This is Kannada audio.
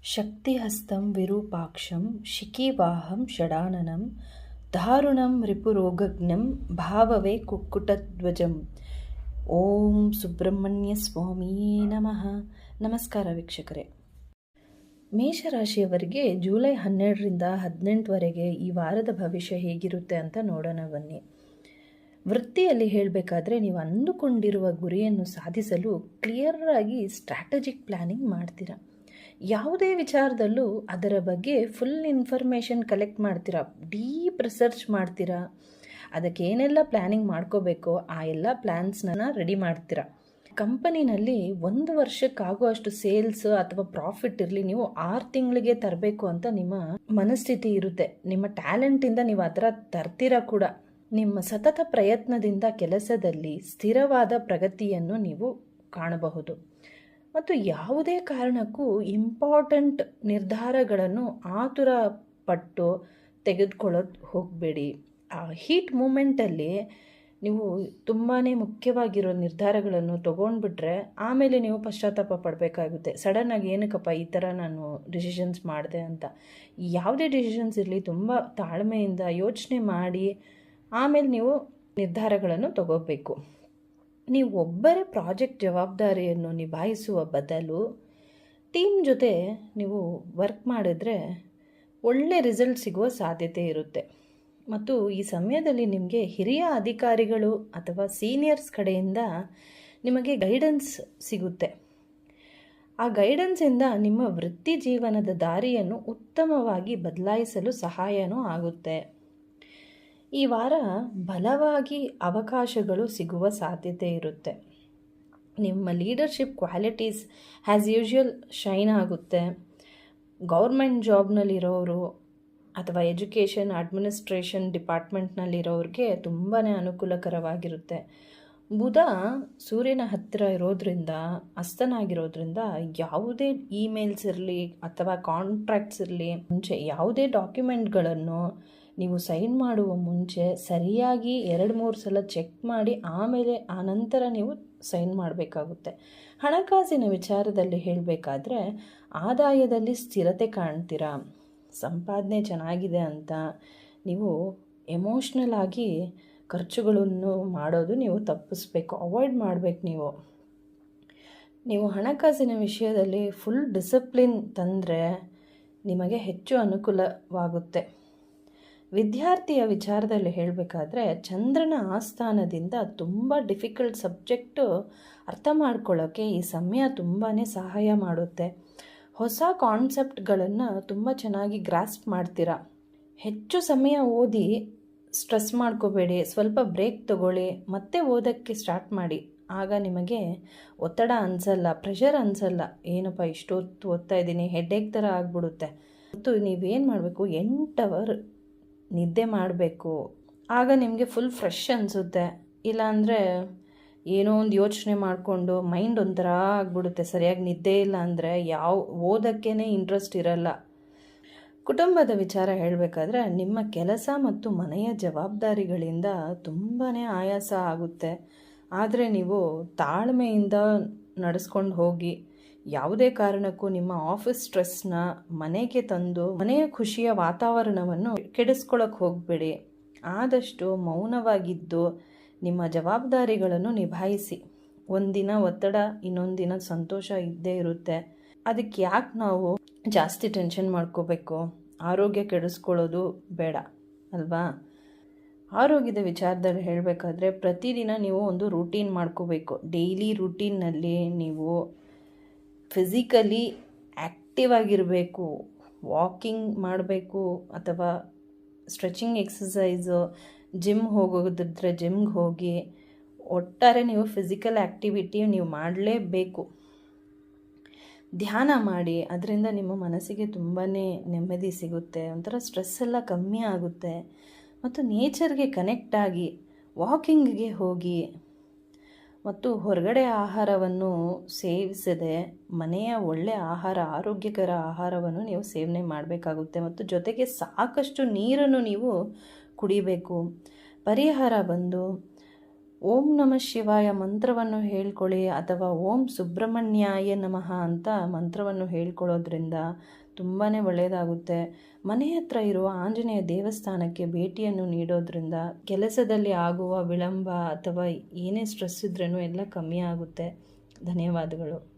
ಶಕ್ತಿಹಸ್तं ವಿರೂಪಾಕ್ಷಂ ಶಿಖೀವಾಹಂ ಷಡಾನನಂ ದಾರುಣಂ ರಿಪುರೋಗಜ್ಞಂ ಭಾವವೇ ಕುಕ್ಕುಟಧ್ವಜಂ. ಓಂ ಸುಬ್ರಹ್ಮಣ್ಯ ಸ್ವಾಮಿಯೇ ನಮಃ. ನಮಸ್ಕಾರ ವೀಕ್ಷಕರೇ. ಮೇಷರಾಶಿಯವರಿಗೆ ಜುಲೈ 12ರಿಂದ 18ವರೆಗೆ ಈ ವಾರದ ಭವಿಷ್ಯ ಹೇಗಿರುತ್ತೆ ಅಂತ ನೋಡೋಣ ಬನ್ನಿ. ವೃತ್ತಿಯಲ್ಲಿ ಹೇಳಬೇಕಾದ್ರೆ ನೀವು ಅಂದುಕೊಂಡಿರುವ ಗುರಿಯನ್ನು ಸಾಧಿಸಲು ಕ್ಲಿಯರಾಗಿ ಸ್ಟ್ರಾಟಜಿಕ್ ಪ್ಲ್ಯಾನಿಂಗ್ ಮಾಡ್ತೀರಾ. ಯಾವುದೇ ವಿಚಾರದಲ್ಲೂ ಅದರ ಬಗ್ಗೆ ಫುಲ್ ಇನ್ಫಾರ್ಮೇಷನ್ ಕಲೆಕ್ಟ್ ಮಾಡ್ತೀರಾ, ಡೀಪ್ ರಿಸರ್ಚ್ ಮಾಡ್ತೀರಾ, ಅದಕ್ಕೆ ಏನೆಲ್ಲ ಪ್ಲ್ಯಾನಿಂಗ್ ಮಾಡ್ಕೋಬೇಕೋ ಆ ಎಲ್ಲ ಪ್ಲ್ಯಾನ್ಸ್ನ ರೆಡಿ ಮಾಡ್ತೀರಾ. ಕಂಪನಿನಲ್ಲಿ 1 ವರ್ಷಕ್ಕಾಗುವಷ್ಟು ಸೇಲ್ಸ್ ಅಥವಾ ಪ್ರಾಫಿಟ್ ಇರಲಿ, ನೀವು 6 ತಿಂಗಳಿಗೆ ತರಬೇಕು ಅಂತ ನಿಮ್ಮ ಮನಸ್ಥಿತಿ ಇರುತ್ತೆ. ನಿಮ್ಮ ಟ್ಯಾಲೆಂಟಿಂದ ನೀವು ಆ ಥರ ತರ್ತೀರಾ ಕೂಡ. ನಿಮ್ಮ ಸತತ ಪ್ರಯತ್ನದಿಂದ ಕೆಲಸದಲ್ಲಿ ಸ್ಥಿರವಾದ ಪ್ರಗತಿಯನ್ನು ನೀವು ಕಾಣಬಹುದು. ಮತ್ತು ಯಾವುದೇ ಕಾರಣಕ್ಕೂ ಇಂಪಾರ್ಟೆಂಟ್ ನಿರ್ಧಾರಗಳನ್ನು ಆತುರ ಪಟ್ಟು ತೆಗೆದುಕೊಳ್ಳೋದು ಹೋಗಬೇಡಿ. ಆ ಹೀಟ್ ಮೂಮೆಂಟಲ್ಲಿ ನೀವು ತುಂಬಾ ಮುಖ್ಯವಾಗಿರೋ ನಿರ್ಧಾರಗಳನ್ನು ತೊಗೊಂಡ್ಬಿಟ್ರೆ ಆಮೇಲೆ ನೀವು ಪಶ್ಚಾತ್ತಾಪ ಪಡಬೇಕಾಗುತ್ತೆ. ಸಡನ್ನಾಗಿ ಏನಕ್ಕಪ್ಪ ಈ ಥರ ನಾನು ಡಿಸಿಷನ್ಸ್ ಮಾಡಿದೆ ಅಂತ. ಯಾವುದೇ ಡಿಸಿಷನ್ಸ್ ಇರಲಿ ತುಂಬ ತಾಳ್ಮೆಯಿಂದ ಯೋಚನೆ ಮಾಡಿ ಆಮೇಲೆ ನೀವು ನಿರ್ಧಾರಗಳನ್ನು ತಗೋಬೇಕು. ನೀವು ಒಬ್ಬರೇ ಪ್ರಾಜೆಕ್ಟ್ ಜವಾಬ್ದಾರಿಯನ್ನು ನಿಭಾಯಿಸುವ ಬದಲು ಟೀಮ್ ಜೊತೆ ನೀವು ವರ್ಕ್ ಮಾಡಿದ್ರೆ ಒಳ್ಳೆ ರಿಸಲ್ಟ್ ಸಿಗುವ ಸಾಧ್ಯತೆ ಇರುತ್ತೆ. ಮತ್ತು ಈ ಸಮಯದಲ್ಲಿ ನಿಮಗೆ ಹಿರಿಯ ಅಧಿಕಾರಿಗಳು ಅಥವಾ ಸೀನಿಯರ್ಸ್ ಕಡೆಯಿಂದ ನಿಮಗೆ ಗೈಡೆನ್ಸ್ ಸಿಗುತ್ತೆ. ಆ ಗೈಡೆನ್ಸಿಂದ ನಿಮ್ಮ ವೃತ್ತಿ ಜೀವನದ ದಾರಿಯನ್ನು ಉತ್ತಮವಾಗಿ ಬದಲಾಯಿಸಲು ಸಹಾಯನೂ ಆಗುತ್ತೆ. ಈ ವಾರ ಬಲವಾಗಿ ಅವಕಾಶಗಳು ಸಿಗುವ ಸಾಧ್ಯತೆ ಇರುತ್ತೆ. ನಿಮ್ಮ leadership qualities as usual shine ಆಗುತ್ತೆ. ಗೌರ್ಮೆಂಟ್ ಜಾಬ್ನಲ್ಲಿರೋರು ಅಥವಾ ಎಜುಕೇಷನ್ ಅಡ್ಮಿನಿಸ್ಟ್ರೇಷನ್ ಡಿಪಾರ್ಟ್ಮೆಂಟ್ನಲ್ಲಿರೋರಿಗೆ ತುಂಬಾ ಅನುಕೂಲಕರವಾಗಿರುತ್ತೆ. ಬುಧ ಸೂರ್ಯನ ಹತ್ತಿರ ಇರೋದ್ರಿಂದ ಅಸ್ತನಾಗಿರೋದ್ರಿಂದ ಯಾವುದೇ ಇಮೇಲ್ಸ್ ಇರಲಿ ಅಥವಾ ಕಾಂಟ್ರಾಕ್ಟ್ಸ್ ಇರಲಿ, ಮುಂಚೆ ಯಾವುದೇ ಡಾಕ್ಯುಮೆಂಟ್ಗಳನ್ನು ನೀವು ಸೈನ್ ಮಾಡುವ ಮುಂಚೆ ಸರಿಯಾಗಿ 2-3 ಸಲ ಚೆಕ್ ಮಾಡಿ ಆಮೇಲೆ ಆನಂತರ ನೀವು ಸೈನ್ ಮಾಡಬೇಕಾಗುತ್ತೆ. ಹಣಕಾಸಿನ ವಿಚಾರದಲ್ಲಿ ಹೇಳಬೇಕಾದ್ರೆ ಆದಾಯದಲ್ಲಿ ಸ್ಥಿರತೆ ಕಾಣ್ತೀರಾ. ಸಂಪಾದನೆ ಚೆನ್ನಾಗಿದೆ ಅಂತ ನೀವು ಎಮೋಷ್ನಲ್ ಆಗಿ ಖರ್ಚುಗಳನ್ನು ಮಾಡೋದು ನೀವು ತಪ್ಪಿಸ್ಬೇಕು, ಅವಾಯ್ಡ್ ಮಾಡಬೇಕು. ನೀವು ಹಣಕಾಸಿನ ವಿಷಯದಲ್ಲಿ ಫುಲ್ ಡಿಸಿಪ್ಲಿನ್ ತಂದರೆ ನಿಮಗೆ ಹೆಚ್ಚು ಅನುಕೂಲವಾಗುತ್ತೆ. ವಿದ್ಯಾರ್ಥಿಯ ವಿಚಾರದಲ್ಲಿ ಹೇಳಬೇಕಾದ್ರೆ ಚಂದ್ರನ ಆಸ್ಥಾನದಿಂದ ತುಂಬ ಡಿಫಿಕಲ್ಟ್ ಸಬ್ಜೆಕ್ಟು ಅರ್ಥ ಮಾಡ್ಕೊಳ್ಳೋಕ್ಕೆ ಈ ಸಮಯ ತುಂಬಾ ಸಹಾಯ ಮಾಡುತ್ತೆ. ಹೊಸ ಕಾನ್ಸೆಪ್ಟ್ಗಳನ್ನು ತುಂಬ ಚೆನ್ನಾಗಿ ಗ್ರಾಸ್ಪ್ ಮಾಡ್ತೀರಾ. ಹೆಚ್ಚು ಸಮಯ ಓದಿ ಸ್ಟ್ರೆಸ್ ಮಾಡ್ಕೋಬೇಡಿ, ಸ್ವಲ್ಪ ಬ್ರೇಕ್ ತಗೊಳ್ಳಿ, ಮತ್ತೆ ಓದೋಕ್ಕೆ ಸ್ಟಾರ್ಟ್ ಮಾಡಿ. ಆಗ ನಿಮಗೆ ಒತ್ತಡ ಅನಿಸಲ್ಲ, ಪ್ರೆಷರ್ ಅನಿಸಲ್ಲ. ಏನಪ್ಪ ಇಷ್ಟೊತ್ತು ಓದ್ತಾ ಇದ್ದೀನಿ, ಹೆಡ್ಏಕ್ ಥರ ಆಗಿಬಿಡುತ್ತೆ. ಮತ್ತು ನೀವೇನು ಮಾಡಬೇಕು, 8 ಅವರ್ ನಿದ್ದೆ ಮಾಡಬೇಕು. ಆಗ ನಿಮಗೆ ಫುಲ್ ಫ್ರೆಶ್ ಅನಿಸುತ್ತೆ. ಇಲ್ಲಾಂದರೆ ಏನೋ ಒಂದು ಯೋಚನೆ ಮಾಡಿಕೊಂಡು ಮೈಂಡ್ ಒಂಥರ ಆಗಿಬಿಡುತ್ತೆ. ಸರಿಯಾಗಿ ನಿದ್ದೆ ಇಲ್ಲ ಅಂದರೆ ಓದೋಕ್ಕೇ ಇಂಟ್ರೆಸ್ಟ್ ಇರಲ್ಲ. ಕುಟುಂಬದ ವಿಚಾರ ಹೇಳಬೇಕಾದ್ರೆ ನಿಮ್ಮ ಕೆಲಸ ಮತ್ತು ಮನೆಯ ಜವಾಬ್ದಾರಿಗಳಿಂದ ತುಂಬಾ ಆಯಾಸ ಆಗುತ್ತೆ. ಆದರೆ ನೀವು ತಾಳ್ಮೆಯಿಂದ ನಡೆಸ್ಕೊಂಡು ಹೋಗಿ. ಯಾವುದೇ ಕಾರಣಕ್ಕೂ ನಿಮ್ಮ ಆಫೀಸ್ ಸ್ಟ್ರೆಸ್ನ ಮನೆಗೆ ತಂದು ಮನೆಯ ಖುಷಿಯ ವಾತಾವರಣವನ್ನು ಕೆಡಿಸ್ಕೊಳ್ಳೋಕೆ ಹೋಗಬೇಡಿ. ಆದಷ್ಟು ಮೌನವಾಗಿದ್ದು ನಿಮ್ಮ ಜವಾಬ್ದಾರಿಗಳನ್ನು ನಿಭಾಯಿಸಿ. ಒಂದಿನ ಒತ್ತಡ, ಇನ್ನೊಂದು ದಿನ ಸಂತೋಷ ಇದ್ದೇ ಇರುತ್ತೆ. ಅದಕ್ಕೆ ಯಾಕೆ ನಾವು ಜಾಸ್ತಿ ಟೆನ್ಷನ್ ಮಾಡ್ಕೋಬೇಕು? ಆರೋಗ್ಯ ಕೆಡಿಸ್ಕೊಳ್ಳೋದು ಬೇಡ ಅಲ್ವಾ? ಆರೋಗ್ಯದ ವಿಚಾರದಲ್ಲಿ ಹೇಳಬೇಕಾದ್ರೆ ಪ್ರತಿದಿನ ನೀವು ಒಂದು ರೂಟೀನ್ ಮಾಡ್ಕೋಬೇಕು. ಡೈಲಿ ರೂಟೀನ್ನಲ್ಲಿ ನೀವು ಫಿಸಿಕಲಿ ಆ್ಯಕ್ಟಿವ್ ಆಗಿರಬೇಕು. ವಾಕಿಂಗ್ ಮಾಡಬೇಕು ಅಥವಾ ಸ್ಟ್ರೆಚಿಂಗ್ ಎಕ್ಸಸೈಸು, ಜಿಮ್ ಹೋಗೋದಿದ್ರೆ ಜಿಮ್ಗೆ ಹೋಗಿ. ಒಟ್ಟಾರೆ ನೀವು ಫಿಸಿಕಲ್ ಆ್ಯಕ್ಟಿವಿಟಿ ನೀವು ಮಾಡಲೇಬೇಕು. ಧ್ಯಾನ ಮಾಡಿ, ಅದರಿಂದ ನಿಮ್ಮ ಮನಸ್ಸಿಗೆ ತುಂಬಾ ನೆಮ್ಮದಿ ಸಿಗುತ್ತೆ. ಒಂಥರ ಸ್ಟ್ರೆಸ್ ಎಲ್ಲ ಕಮ್ಮಿ ಆಗುತ್ತೆ. ಮತ್ತು ನೇಚರ್ಗೆ ಕನೆಕ್ಟ್ ಆಗಿ ವಾಕಿಂಗ್ಗೆ ಹೋಗಿ. ಮತ್ತು ಹೊರಗಡೆ ಆಹಾರವನ್ನು ಸೇವಿಸದೆ ಮನೆಯ ಒಳ್ಳೆಯ ಆಹಾರ, ಆರೋಗ್ಯಕರ ಆಹಾರವನ್ನು ನೀವು ಸೇವನೆ ಮಾಡಬೇಕಾಗುತ್ತೆ. ಮತ್ತು ಜೊತೆಗೆ ಸಾಕಷ್ಟು ನೀರನ್ನು ನೀವು ಕುಡಿಬೇಕು. ಪರಿಹಾರ ಬಂದು ಓಂ ನಮಃ ಶಿವಾಯ ಮಂತ್ರವನ್ನು ಹೇಳ್ಕೊಳ್ಳಿ, ಅಥವಾ ಓಂ ಸುಬ್ರಹ್ಮಣ್ಯಾಯ ನಮಃ ಅಂತ ಮಂತ್ರವನ್ನು ಹೇಳ್ಕೊಳ್ಳೋದ್ರಿಂದ ತುಂಬಾ ಒಳ್ಳೆಯದಾಗುತ್ತೆ. ಮನೆ ಹತ್ರ ಇರುವ ಆಂಜನೇಯ ದೇವಸ್ಥಾನಕ್ಕೆ ಭೇಟಿಯನ್ನು ನೀಡೋದ್ರಿಂದ ಕೆಲಸದಲ್ಲಿ ಆಗುವ ವಿಳಂಬ ಅಥವಾ ಏನೇ ಸ್ಟ್ರೆಸ್ ಇದ್ರೂ ಎಲ್ಲ ಕಮ್ಮಿ ಆಗುತ್ತೆ. ಧನ್ಯವಾದಗಳು.